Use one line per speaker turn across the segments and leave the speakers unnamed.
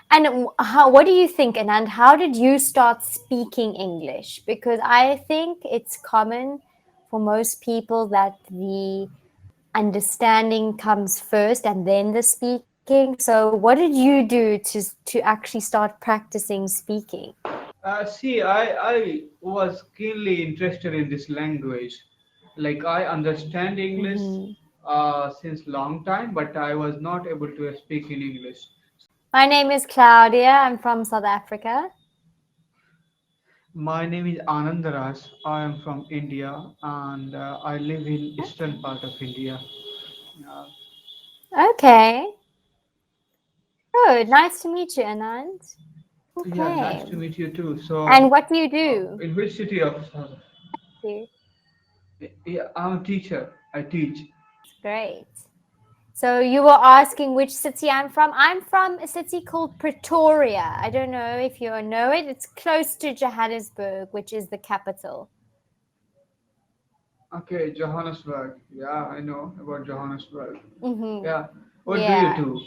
And what do you think, Anand? How did you start speaking English? Because I think it's common for most people that the understanding comes first and then the speaking. So, what did you do to actually start practicing speaking?
See, I was keenly interested in this language. Like I understand English
Hmm.
since long time, but I was not able to speak in English.
My name is Claudia. I'm from South Africa.
My name is Anandaraj. I am from India, and I live in eastern
Okay.
part of India. Uh,
Okay. Good. Nice to meet you, Anand.
yeah, nice
Okay.
to meet you too. So,
And what do you do?
in which city of South?
You.
Yeah, I'm a teacher. I teach.
Great. So you were asking which city I'm from. I'm from a city called Pretoria. I don't know if you know it. It's close to Johannesburg, which is the capital.
Okay, Johannesburg. Yeah, I know about Johannesburg.
Mm-hmm.
Yeah. What do you
Yeah.
do?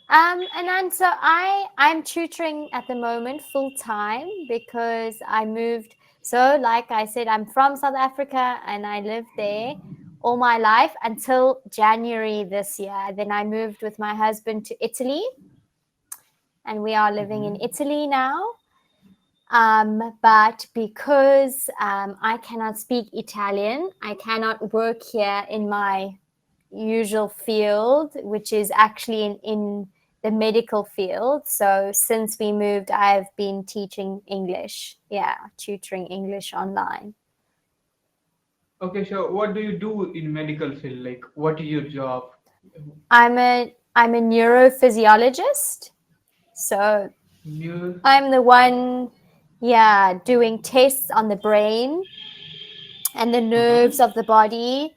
And then so I'm tutoring at the moment full time because I moved. So like I said, I'm from South Africa and I lived there all my life until January this year. Then I moved with my husband to Italy and we are living in
Hmm.
Italy now. But because I cannot speak Italian, I cannot work here in my usual field, which is actually in the medical field. So since we moved, I've been teaching English. Yeah, tutoring English online.
Okay, so what do you do in medical field? Like, what is your job?
I'm a neurophysiologist. So
New.
I'm the one, yeah, doing tests on the brain and the nerves
Uh-huh.
of the body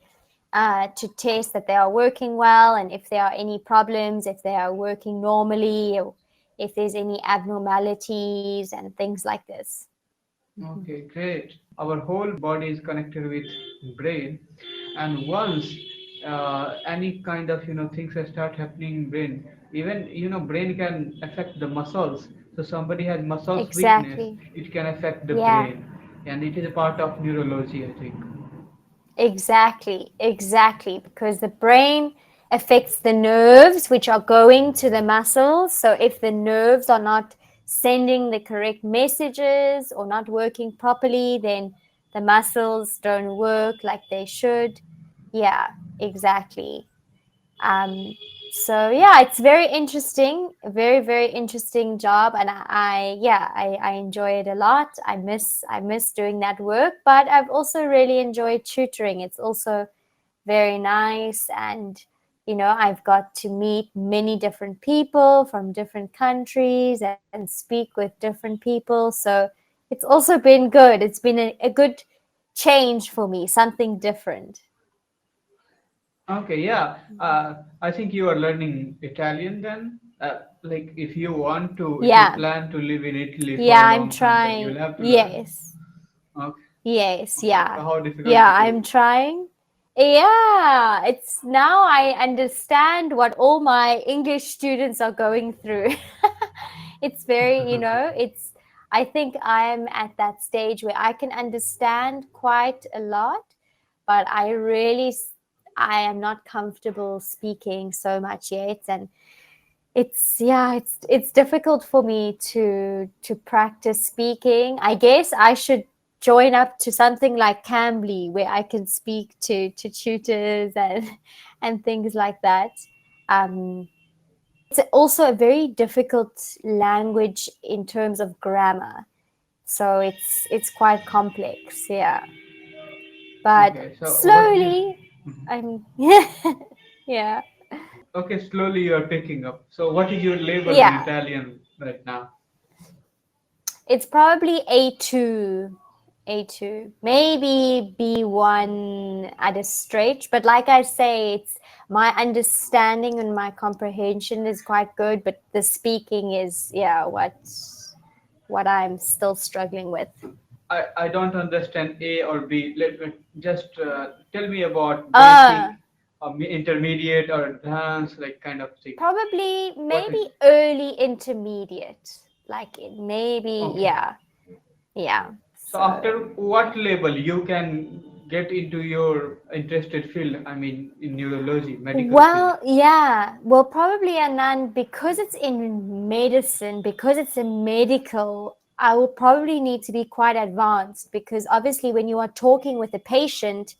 to test that they are working well and if there are any problems, if they are working normally, or if there's any abnormalities and things like this. Mhm.
Okay, great. Our whole body is connected with brain, and once any kind of things that start happening in brain, even brain can affect the muscles. So somebody has muscles weakness,
Exactly.
it can affect the
Yeah,
brain, and it is a part of neurology, I think.
exactly. Because the brain affects the nerves, which are going to the muscles. So if the nerves are not sending the correct messages or not working properly, then the muscles don't work like they should. Yeah, exactly. Um, so yeah, it's very interesting, a very interesting job, and I enjoy it a lot. I miss doing that work, but I've also really enjoyed tutoring. It's also very nice, and I've got to meet many different people from different countries and speak with different people. So it's also been good. It's been a good change for me, something different.
Okay, yeah. I think you are learning Italian then. Like, if you
Yeah.
plan to live in Italy for
Yeah,
a
I'm
long time, then you'll
trying.
have to learn.
Yes.
Okay,
Yes,
okay. So
yeah.
how difficult
Yeah,
it
I'm
is?
trying. Yeah, it's now I understand what all my English students are going through. It's very, I think I'm at that stage where I can understand quite a lot, but I am not comfortable speaking so much yet. And it's difficult for me to practice speaking. I guess I should join up to something like Cambly where I can speak to tutors and and things like that. um it's also a very difficult language in terms of grammar, so it's quite complex, yeah, but
Okay, so what is it?
slowly
Mhm.
I'm yeah,
Okay, slowly you are picking up. So what is your level in
yeah.
Italian right now?
It's probably A2, A2, maybe B1 at a stretch. But like I say, it's my understanding and my comprehension is quite good, but the speaking is, yeah, what I'm still struggling with.
I don't understand A or B. Let me just tell me about
Uh,
basic intermediate or advanced, like kind of thing?
Probably
What
maybe
is
early intermediate. Like it maybe,
okay?
yeah, yeah.
So after
So
what level you can get into your interested field? I mean, in neurology, medical field.
well, yeah, well, probably, and then because it's in medicine, because it's a medical, I will probably need to be quite advanced because obviously, when you are talking with a patient,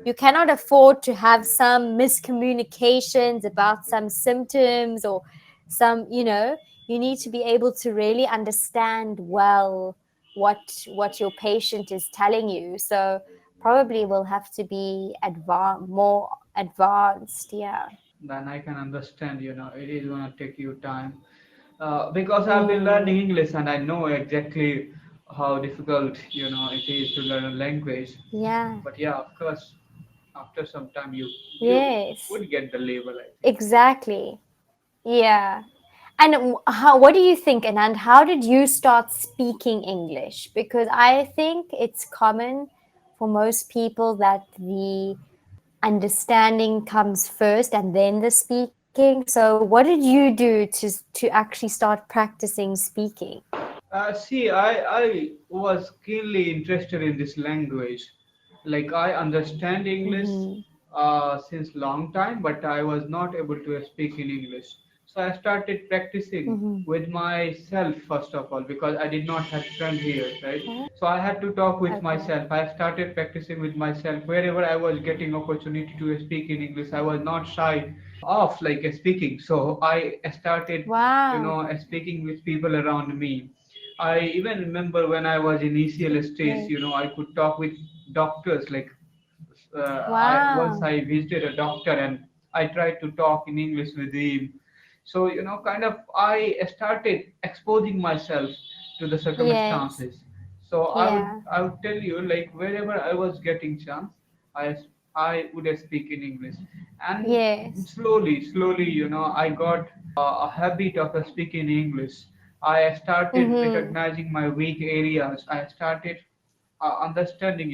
you cannot afford to have some miscommunications about some symptoms or some, you need to be able to really understand well what your patient is telling you. So probably will have to be more advanced. Yeah.
Then I can understand. It is gonna take you time. Because I've been learning
Mm,
English and I know exactly how difficult it is to learn a language.
yeah.
But yeah, of course, after some time you
Yes.
would get the label, I think.
Exactly. Yeah. And what do you think, Anand? How did you start speaking English? Because I think it's common for most people that the understanding comes first and then the speaking. So, what did you do to actually start practicing speaking?
See, I was keenly interested in this language. Like I understand English
Mm-hmm.
since long time, but I was not able to speak in English. So I started practicing
Mm-hmm.
with myself first of all because I did not have friend here, right?
Oh,
So I had to talk with
okay.
myself. I started practicing with myself wherever I was getting opportunity to speak in English. I was not shy of like speaking. So I started,
Wow.
speaking with people around me. I even remember when I was in initial stage,
Yes.
I could talk with doctors. Like I once
Wow.
I visited a doctor and I tried to talk in English with him. So kind of I started exposing myself to the
Yes.
circumstances. So
Yeah.
I would tell you, like wherever I was getting chance, I I would speak in English, and
Yes.
slowly, I got a habit of speaking English. I started
Mm-hmm.
recognizing my weak areas. I started understanding,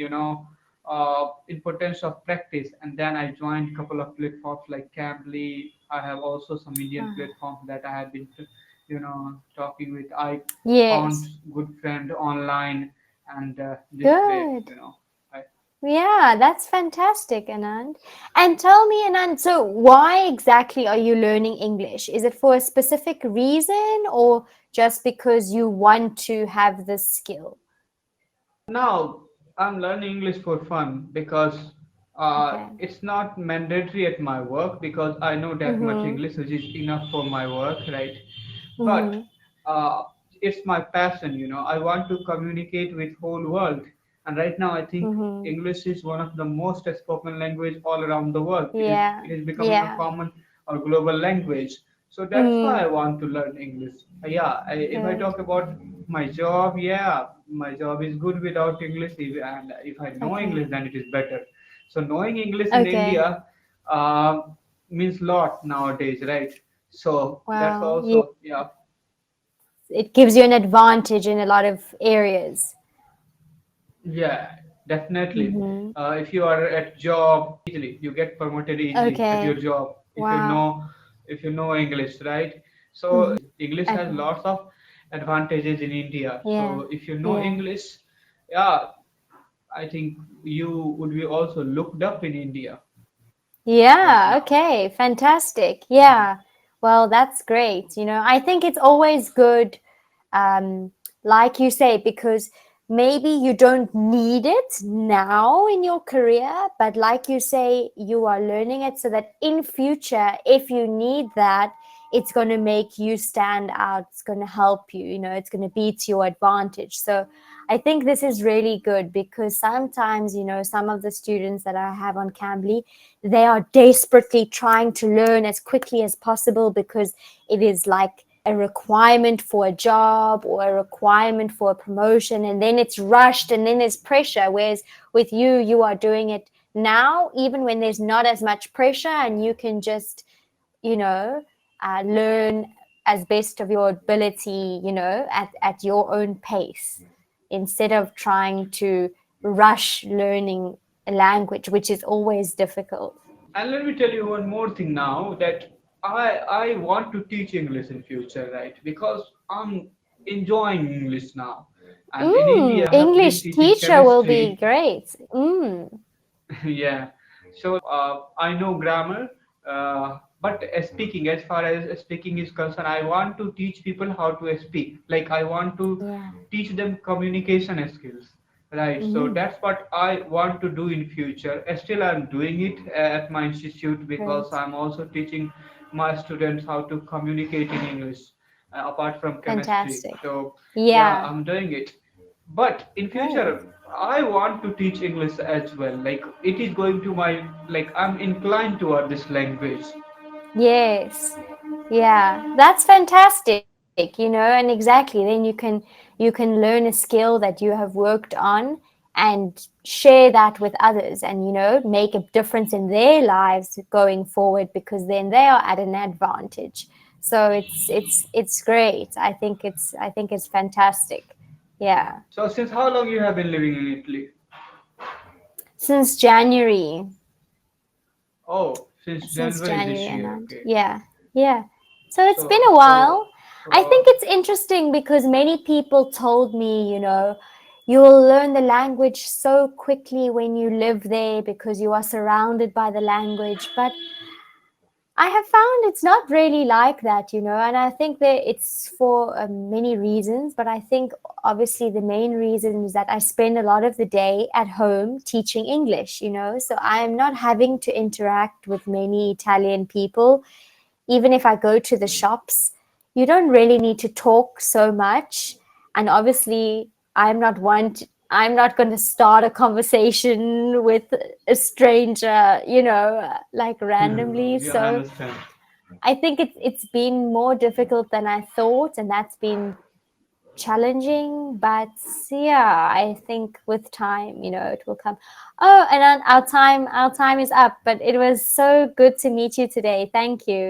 importance of practice. And then I joined a couple of platforms like Cambly. I have also some Indian platforms that I have been, talking with. I found
Yes.
good friend online, and this way,
Good.
I
Yeah, that's fantastic, Anand. And tell me, Anand, so why exactly are you learning English? Is it for a specific reason or just because you want to have this skill?
Now I'm learning English for fun because
Okay.
it's not mandatory at my work because I know that much
Mm-hmm.
English, which is enough for my work, right? But
Mm-hmm.
uh, it's my passion. I want to communicate with whole world, and right now I think
Mm-hmm.
English is one of the most spoken language all around the world. It is
Yeah.
it is becoming a
Yeah.
common or global language. So that's why
Mm.
I want to learn English. Yeah, if I
Good.
talk about my job, yeah, my job is good without English, and if I know
Okay.
English, then it is better. So knowing English in
Okay.
India uh, means lot nowadays, right? So that's
Wow. Yeah.
also, yeah.
It gives you an advantage in a lot of areas.
Yeah, definitely.
Mm-hmm.
If you are at job easily, you get promoted easily at your
Okay.
job
Wow.
if you know English, right?
Mm-hmm.
So English has
Okay.
lots of advantages in India.
Yeah.
So if you know
Yeah.
English, yeah, I think you would be also looked up in India right
Yeah,
now.
okay, fantastic. Yeah, well, that's great. I think it's always good, um, like you say, because maybe you don't need it now in your career, but like you say, you are learning it so that in future, if you need that, it's going to make you stand out. It's going to help you, it's going to be to your advantage. So I think this is really good because sometimes, some of the students that I have on Cambly, they are desperately trying to learn as quickly as possible because it is like a requirement for a job or a requirement for a promotion, and then it's rushed and then there's pressure. Whereas with you, you are doing it now, even when there's not as much pressure, and you can just, you know, learn as best of your ability, at your own pace, instead of trying to rush learning a language, which is always difficult.
And let me tell you one more thing now that I want to teach English in future, right? Because I'm enjoying English now. And in India, I have been
English
teaching
teacher will
chemistry.
be great.
Yeah. So I know grammar, but speaking, as far as speaking is concerned, I want to teach people how to speak. Like I want to
Yeah.
teach them communication skills. Right. So
Mm,
that's what I want to do in future. Still, I'm doing it at my institute because
great.
I'm also teaching my students how to communicate in English, apart from chemistry.
Fantastic.
So yeah,
Yeah.
I'm doing it. But in
Great.
future, I want to teach English as well. Like it is going to my, like I'm inclined toward this language.
Yes. Yeah. That's fantastic, and exactly then you can learn a skill that you have worked on and share that with others and make a difference in their lives going forward because then they are at an advantage. So it's great. I think it's fantastic. Yeah.
So since how long you have been living in Italy?
Since January.
Oh, since
Since
January this
January,
year.
and
Okay.
yeah, yeah. So it's been
So
a
so
while. I think it's interesting because many people told me, you will learn the language so quickly when you live there because you are surrounded by the language. But I have found it's not really like that, and I think that it's for many reasons. But I think obviously the main reason is that I spend a lot of the day at home teaching English, so I'm not having to interact with many Italian people. Even if I go to the shops, you don't really need to talk so much. And obviously, I'm not going to start a conversation with a stranger, like randomly.
yeah, I
So
understand.
I think it's been more difficult than I thought, and that's been challenging. But yeah, I think with time, it will come. Oh, and our time is up. But it was so good to meet you today. Thank you.